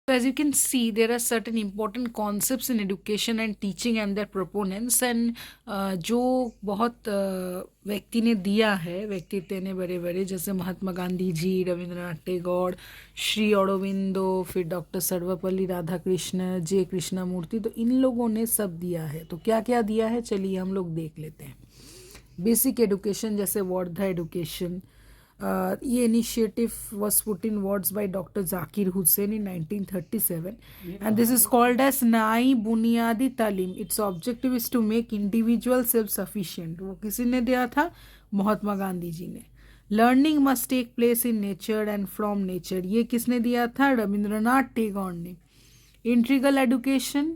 So as you can see, there are certain important concepts in education and teaching and their proponents, and जो बहुत व्यक्ति ने दिया है, व्यक्तित्व ने बड़े बड़े, जैसे महात्मा गांधी जी, रविंद्रनाथ टैगोर, श्री अरबिंदो, फिर डॉक्टर सर्वपल्ली राधाकृष्ण, जे कृष्णमूर्ति, तो इन लोगों ने सब दिया है। तो क्या क्या दिया है, चलिए हम लोग देख लेते हैं। बेसिक एडुकेशन, जैसे वर्धा एडुकेशन, ये initiative was put in words by Dr. Zakir Hussain in 1937, and this is called as Nai Bunyadi Talim. Its objective is to make individual self-sufficient. वो किसी ने दिया था? महात्मा गांधी जी ने। Learning must take place in nature and from nature. ये किसने दिया था? रविंद्रनाथ टैगोर ने। Integral education,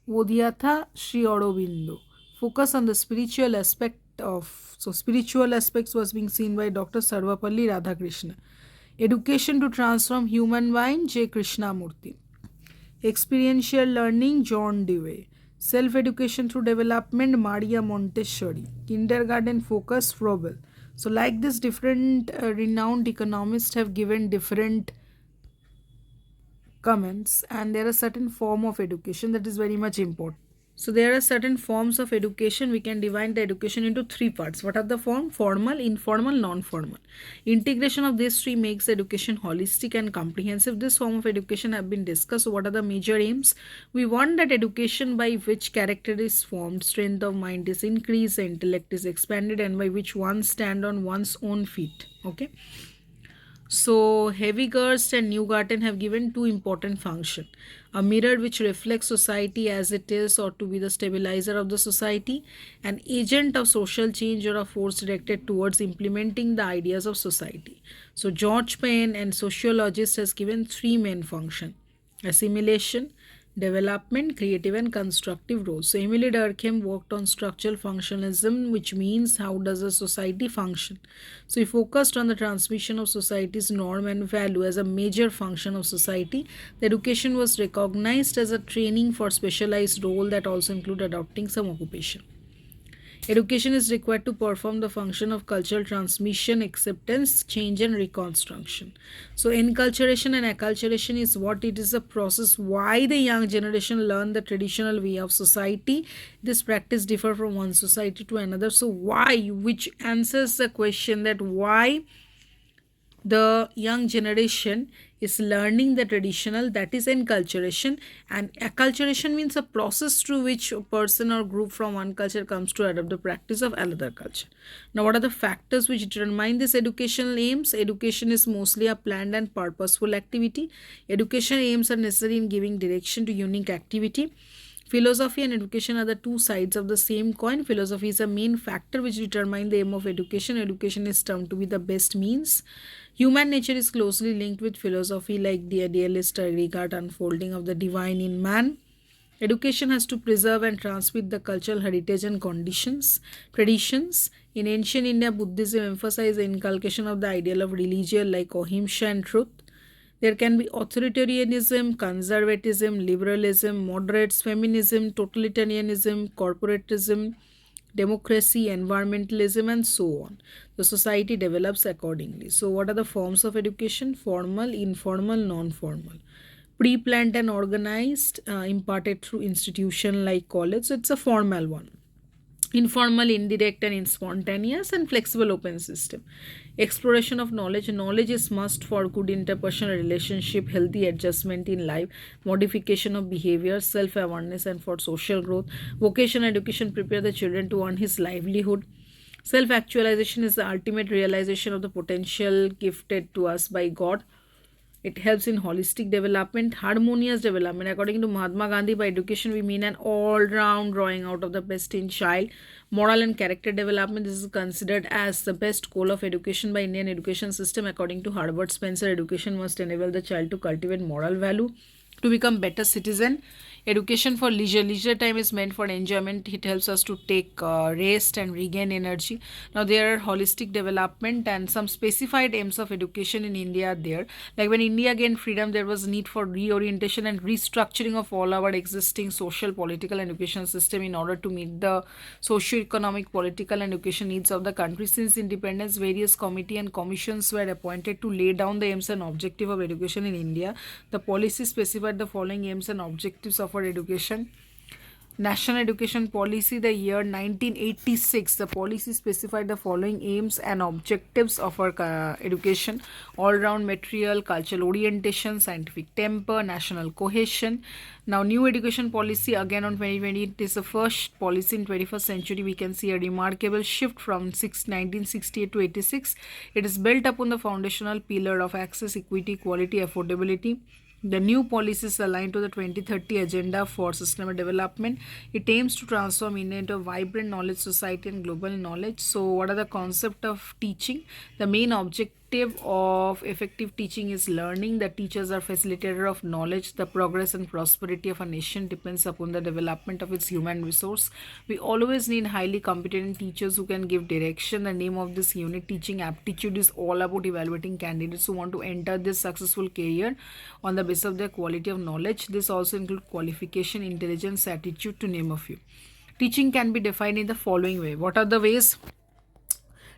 वो दिया था Shri Aurobindo. Focus on the spiritual aspect of, so spiritual aspects was being seen by Dr. Sarvapalli Radhakrishna. Education to transform human mind, J. Krishnamurti. Experiential learning, John Dewey. Self-education through development, Maria Montessori. Kindergarten focus, Froebel. So like this, different renowned economists have given different comments, and there are certain form of education that is very much important. So there are certain forms of education. We can divide the education into three parts. What are the form? Formal, informal, non-formal. Integration of these three makes education holistic and comprehensive. This form of education have been discussed. So what are the major aims? We want that education by which character is formed, strength of mind is increased, intellect is expanded, and by which one stand on one's own feet. Okay. So Heavygurst and Newgarten have given two important functions: a mirror which reflects society as it is, or to be the stabilizer of the society, an agent of social change, or a force directed towards implementing the ideas of society. So George Payne and sociologist has given three main functions: assimilation, development, creative and constructive roles. So Emily Durkheim worked on structural functionalism, which means how does a society function. So he focused on the transmission of society's norm and value as a major function of society. The education was recognized as a training for specialized role that also include adopting some occupation. Education is required to perform the function of cultural transmission, acceptance, change, and reconstruction. So, enculturation and acculturation is what it is, a process why the young generation learn the traditional way of society. This practice differ from one society to another. So, why, which answers the question that why the young generation is learning the traditional, that is enculturation, and acculturation means a process through which a person or group from one culture comes to adopt the practice of another culture. Now, what are the factors which determine this educational aims? Education is mostly a planned and purposeful activity. Education aims are necessary in giving direction to unique activity. Philosophy and education are the two sides of the same coin. Philosophy is a main factor which determines the aim of education. Education is termed to be the best means. Human nature is closely linked with philosophy, like the idealist regard unfolding of the divine in man. Education has to preserve and transmit the cultural heritage and traditions. In ancient India, Buddhism emphasized the inculcation of the ideal of religion like ahimsa and truth. There can be authoritarianism, conservatism, liberalism, moderates, feminism, totalitarianism, corporatism, democracy, environmentalism, and so on. The society develops accordingly. So, what are the forms of education? Formal, informal, non-formal. Pre-planned and organized, imparted through institution like college. So, it's a formal one. Informal, indirect, and spontaneous, and flexible open system. Exploration of knowledge. Knowledge is must for good interpersonal relationship, healthy adjustment in life, modification of behavior, self-awareness, and for social growth. Vocational education prepare the children to earn his livelihood. Self-actualization is the ultimate realization of the potential gifted to us by God. It helps in holistic development, harmonious development. According to Mahatma Gandhi, by education we mean an all-round drawing out of the best in child. Moral and character development, this is considered as the best goal of education by Indian education system. According to Herbert Spencer, education must enable the child to cultivate moral value, to become better citizen. Education for leisure. Leisure time is meant for enjoyment. It helps us to take rest and regain energy. Now there are holistic development and some specified aims of education in India are there. Like when India gained freedom, there was need for reorientation and restructuring of all our existing social, political, and education system in order to meet the socio-economic, political, and education needs of the country. Since independence, various committee and commissions were appointed to lay down the aims and objective of education in India. The policy specified the following aims and objectives of our education. National Education Policy, the year 1986. The policy specified the following aims and objectives of our education: all-round material, cultural orientation, scientific temper, national cohesion. Now, new education policy again on 2020. It is the first policy in 21st century. We can see a remarkable shift from 1968 to 86. It is built upon the foundational pillar of access, equity, quality, affordability. The new policies aligned to the 2030 Agenda for Sustainable Development. It aims to transform India into a vibrant knowledge society and global knowledge. So, what are the concept of teaching? The main objective of effective teaching is learning. The teachers are facilitator of knowledge. The progress and prosperity of a nation depends upon the development of its human resource. We always need highly competent teachers who can give direction. The name of this unit, Teaching Aptitude, is all about evaluating candidates who want to enter this successful career on the basis of their quality of knowledge. This also includes qualification, intelligence, attitude, to name a few. Teaching can be defined in the following way. What are the ways?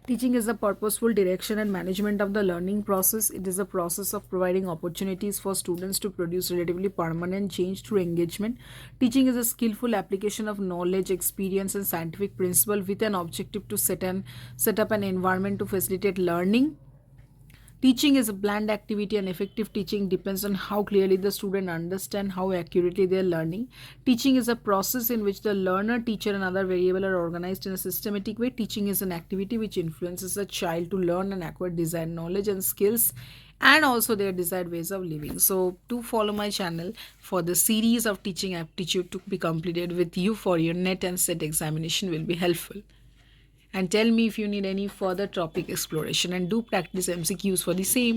Teaching is the purposeful direction and management of the learning process. It is a process of providing opportunities for students to produce relatively permanent change through engagement. Teaching is a skillful application of knowledge, experience, and scientific principle with an objective to set up an environment to facilitate learning. Teaching is a planned activity, and effective teaching depends on how clearly the student understands how accurately they are learning. Teaching is a process in which the learner, teacher, and other variables are organized in a systematic way. Teaching is an activity which influences a child to learn and acquire desired knowledge and skills and also their desired ways of living. So, do follow my channel for the series of teaching aptitude to be completed with you for your NET and SET examination will be helpful. And tell me if you need any further topic exploration, and do practice MCQs for the same.